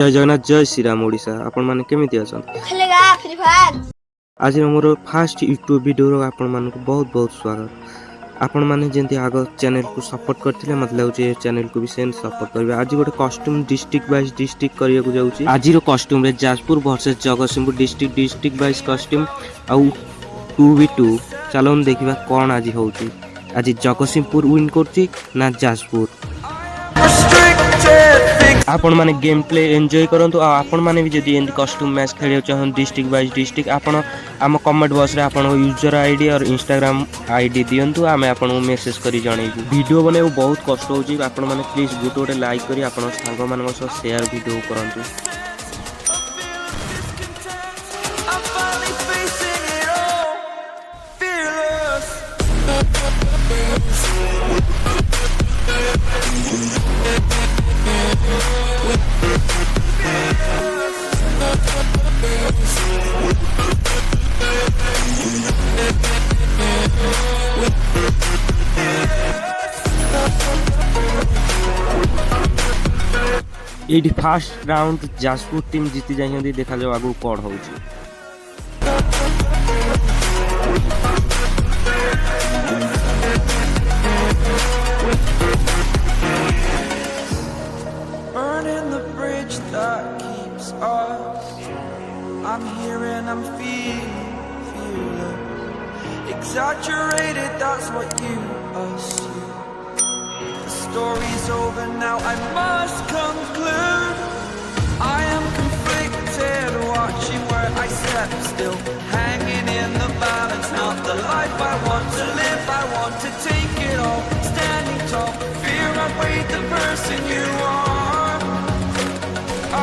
जय जगन्नाथ जय श्री राम ओडिशा आपण माने केमिति अछन खेलेगा फ्री फायर। आज मोर फास्ट यूट्यूब वीडियो आपण मानक बहुत बहुत स्वागत। आपण माने जेंति आग चैनल को सपोर्ट करथिले मत लागुचे ए चैनल को भी सेम सपोर्ट करबे। आज गोटे कॉस्ट्यूम डिस्ट्रिक्ट वाइज डिस्ट्रिक्ट करिया को जाउची। आज रो कॉस्ट्यूम रे Jajpur versus Jagatsinghpur district wise costume आउ 2v2 चलो हम देखिबा कोन आज होउची। आज जगतसिंहपुर विन करची ना जाजपुर। आपण माने गेम प्ले एंजॉय करंतु आपण माने भी जदी एंड कॉस्ट्यूम मैच खेलियो चाहन डिस्ट्रिक्ट वाइज डिस्ट्रिक्ट आपण आम कमेंट बॉक्स रे आपण यूजर आईडी और इंस्टाग्राम आईडी दियंतु आमे आपण मेसेज करी जणैबू। वीडियो बने बहुत कष्ट होची आपण माने प्लीज गोटे लाइक करी आपण संग मानक सह शेयर वीडियो करंतु। ये फास्ट राउंड जाजपुर टीम जीति जाइए देखा जाओ आगु कौन हो। I'm here and I'm feeling exaggerated, that's what you assume. The story's over now, I must conclude. I am conflicted, watching where I step still, hanging in the balance. Not the life I want to live, I want to take it all. Standing tall, fear I weighed the person you are. Oh,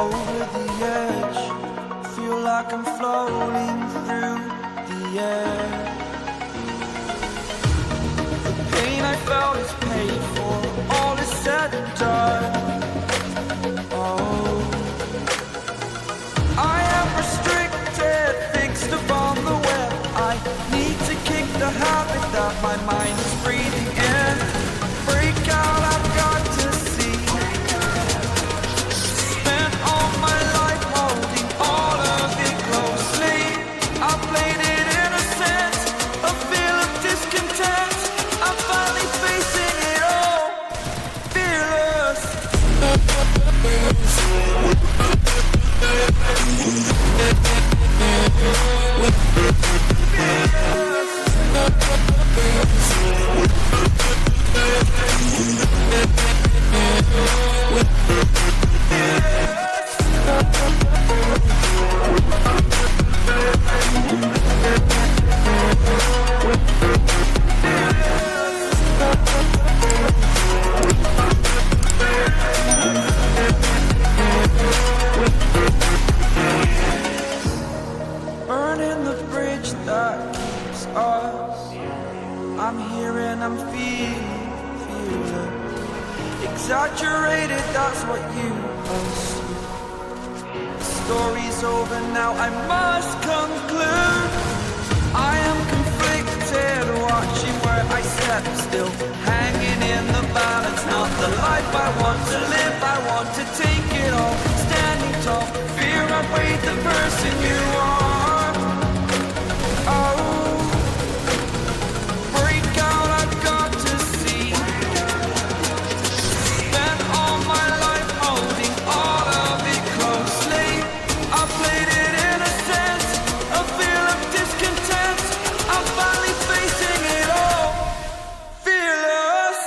over the edge, feel like I'm floating through the air. The pain I felt is paid for, all is said and done. Oh, I am restricted, fixed upon the web. I need to kick the habit that my mind is breathing in. Break out, I've got to see. I'm here and I'm feeling exaggerated, that's what you assume. The story's over now, I must conclude. I am conflicted, watching where I step, still hanging in the balance. Not the life I want to live, I want to take it all. Standing tall, fear outweighed the person you are. Oh, break out, I've got to see. Spent all my life holding all of it closely. I played it innocent, a feel of discontent. I'm finally facing it all, fearless.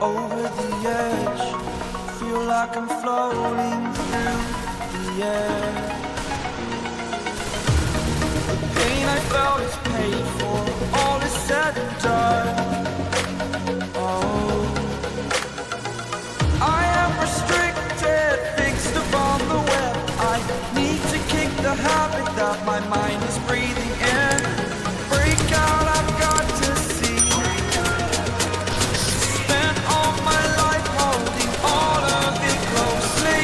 Over the edge, feel like I'm floating through the air. The pain I felt is paid for, all is said and done. Oh, I am restricted, fixed upon the web. I need to kick the habit that my mind is breathing in. Break out, I've got to see. Spent all my life holding all of it closely.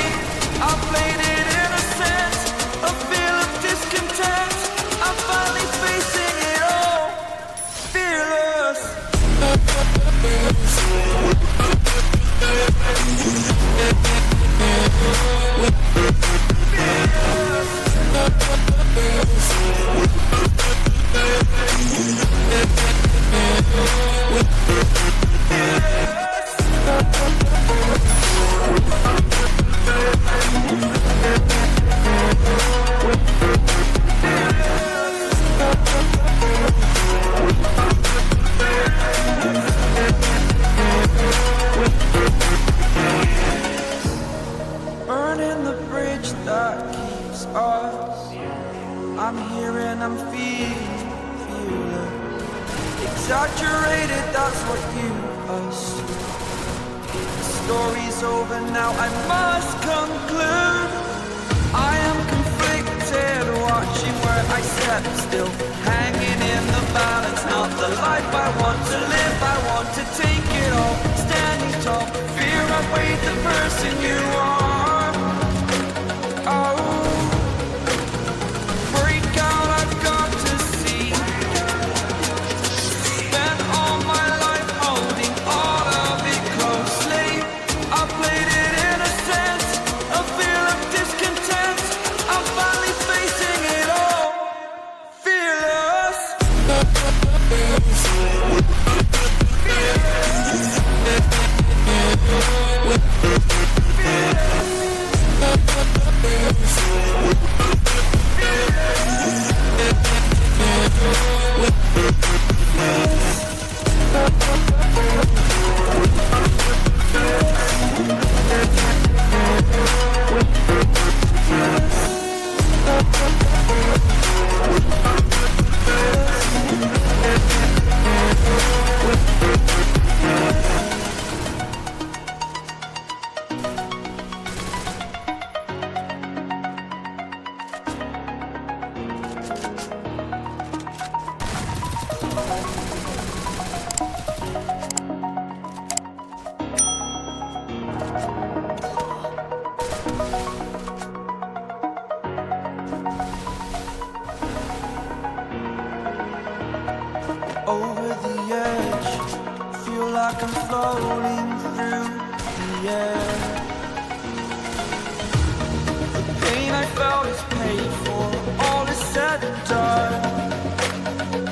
I played it innocent, a feel of discontent. I'm finally facing it all, fearless. Burning the bridge that keeps us. I'm here and I'm feeling exaggerated, that's what you assume. The story's over now, I must conclude. I am conflicted, watching where I step, still hanging in the balance. Not the life I want to live, I want to take it all. Standing tall, fear outweighed the person you are. Oh, break out, I've got to see. Spent all my life holding all of it closely. I played it innocent, a feel of discontent. I'm finally facing it all, fearless. Over the edge, feel like I'm floating through the air. The pain I felt is paid for, all is said and done.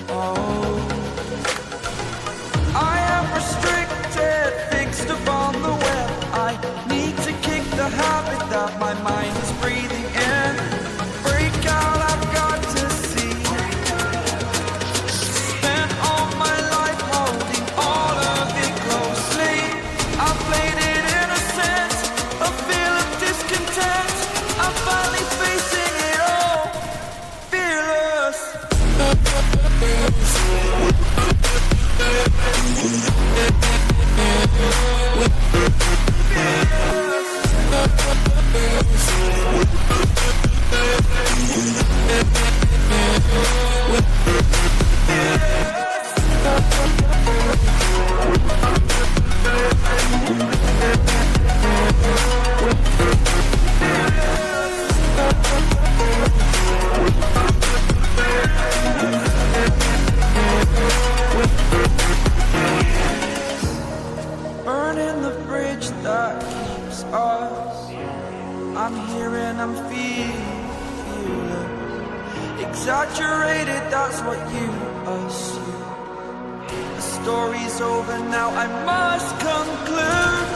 Oh, I am restricted, fixed upon the habit that my mind is breathing in. Break out, I've got to see. Spent all my life holding all of it closely. I played it innocent, a feel of discontent. I'm finally facing it all, fearless. Burning the bridge that keeps us. I'm here and I'm feeling exaggerated, that's what you assume. The story's over now, I must conclude.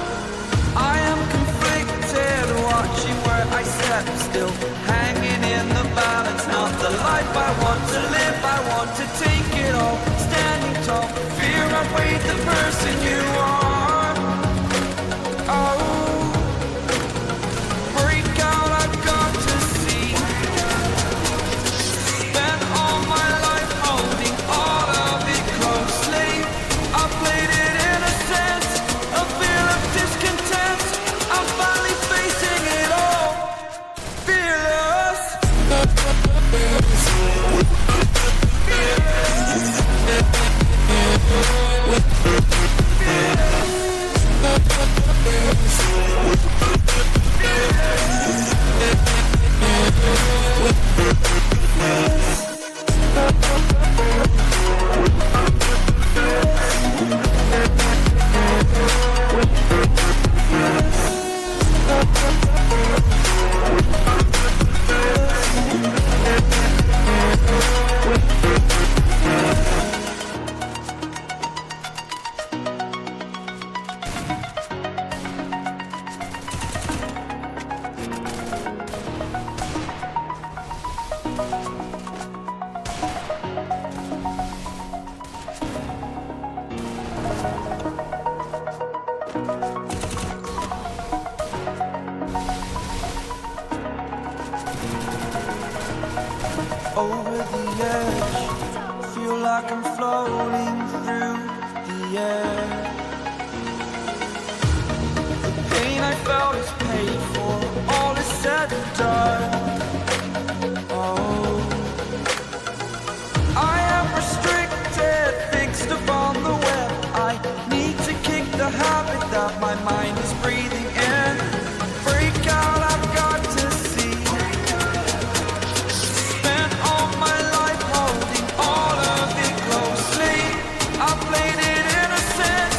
I am conflicted, watching where I step still, hanging in the balance. Not the life I want to live, I want to take it all. Standing tall, fear I've weighed the person you are. Oh, break out, I've got to see. Spent all my life holding all of it closely. I played it innocent, a feel of discontent. I'm finally facing it all, fearless. Over the edge, feel like I'm floating through the air. The pain I felt is paid for, all is said and done. Oh, I am restricted, fixed upon the web. I need to kick the habit that my mind is breathing in. Break out, I've got to see. Spent all my life holding all of it closely. I played it innocent,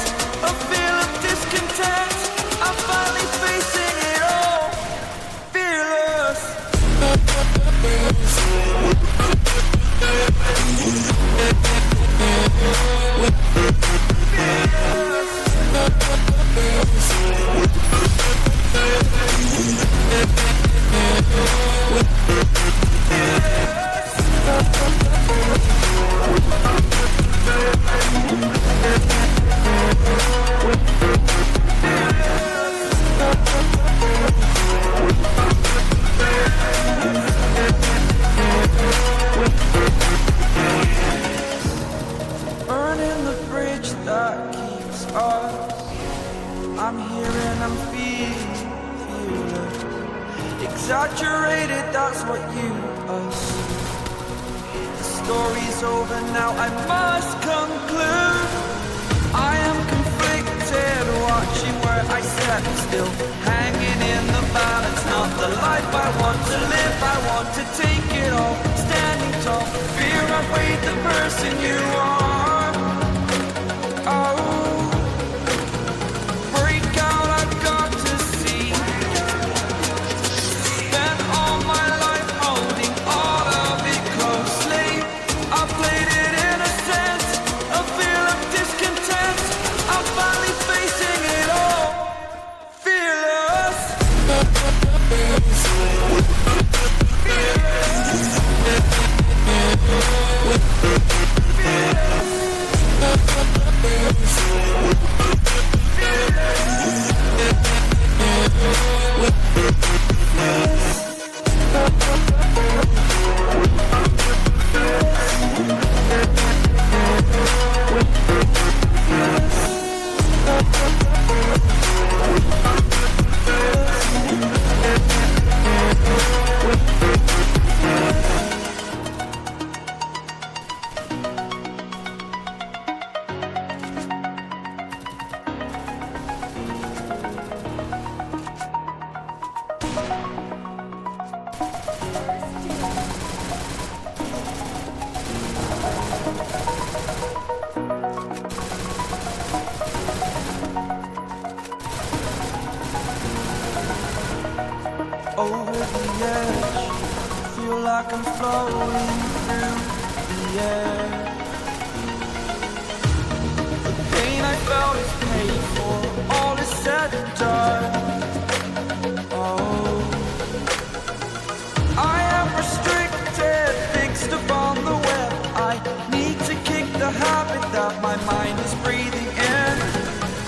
a feel of discontent. I'm finally facing it all, fearless. Burning the bridge that keeps us. I'm here and I'm feeling exaggerated, that's what you assume. The story's over now, I must conclude. I am conflicted, watching where I step still, hanging in the balance. Not the life I want to live, I want to take it all. Standing tall, fear I've weighed the person you are. Oh, break out, I've got to see. Spent all my life holding all of it closely. I played it innocent, a feel of discontent. I'm finally facing it all, fearless. Over the edge, feel like I'm floating through the air. The pain I felt is paid for, all is said and done. Oh, I am restricted, fixed upon the web. I need to kick the habit that my mind is breathing in.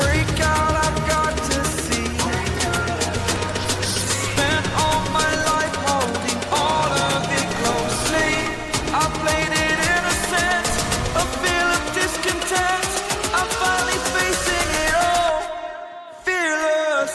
Break out, I've got to see. Spent all my life holding all of it closely. I played it innocent, a feel of discontent. I'm finally facing it all, fearless.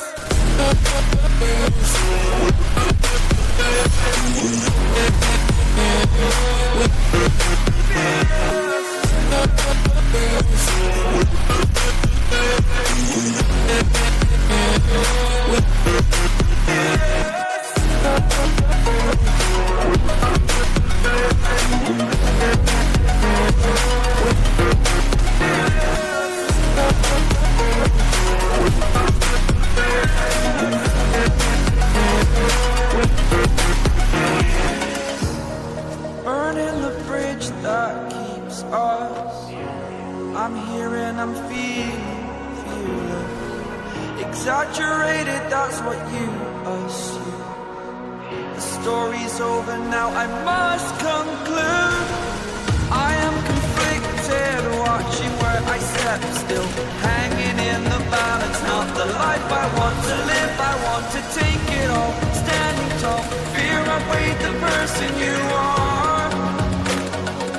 Burning the bridge that keeps us. I'm here and I'm feeling fearless. Exaggerated, that's what you assume. The story's over now, I must conclude. I am conflicted, watching where I step still, hanging in the balance. Not the life I want to live, I want to take it all. Standing tall, fear outweighed the person you are.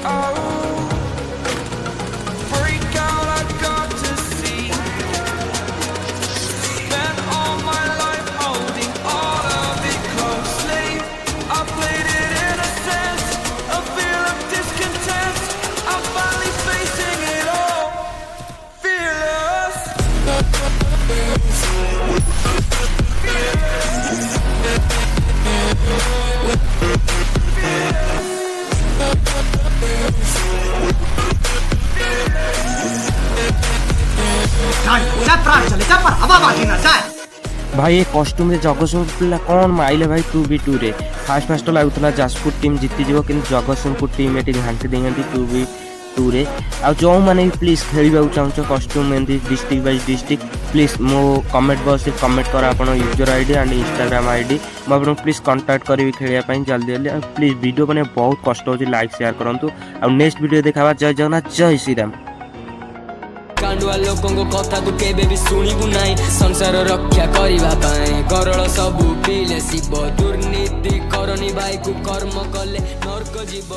Oh, break out, I've got to see. Spent all my life holding all of it closely. I played it innocent, a feel of discontent. I'm finally facing it all, fearless. भाई ये costume रे जगतसिंहपुर पिला कौन माइले भाई 2v2 रे fast लागुला Jajpur team जीति जीव कि जगतसिंहपुर टीम एटी घांटी देंगे 2v2 रे आ जो मैंने प्लीज खेल चाहूँ कॉस्ट्यूम एमती डिस्ट्रिक्ट वाइज डिस्ट्रिक्ट प्लीज मो कमेंट बॉक्स कमेंट कर आप user ID and Instagram ID मुझे प्लीज कांटेक्ट करी खेलने जल्दी जल्दी प्लीज वीडियो बने बहुत कष्ट हो लाइक शेयर करूँ आ नेक्स्ट वीडियो देखा जय जगन्नाथ जय श्रीराम कांडुआ लोकों कथा तू केबे भी शुणु ना संसार रक्षा करने गरल सबू पीले शिव दुर्नीति करनी भाई को कर्म कले नर्क जीव।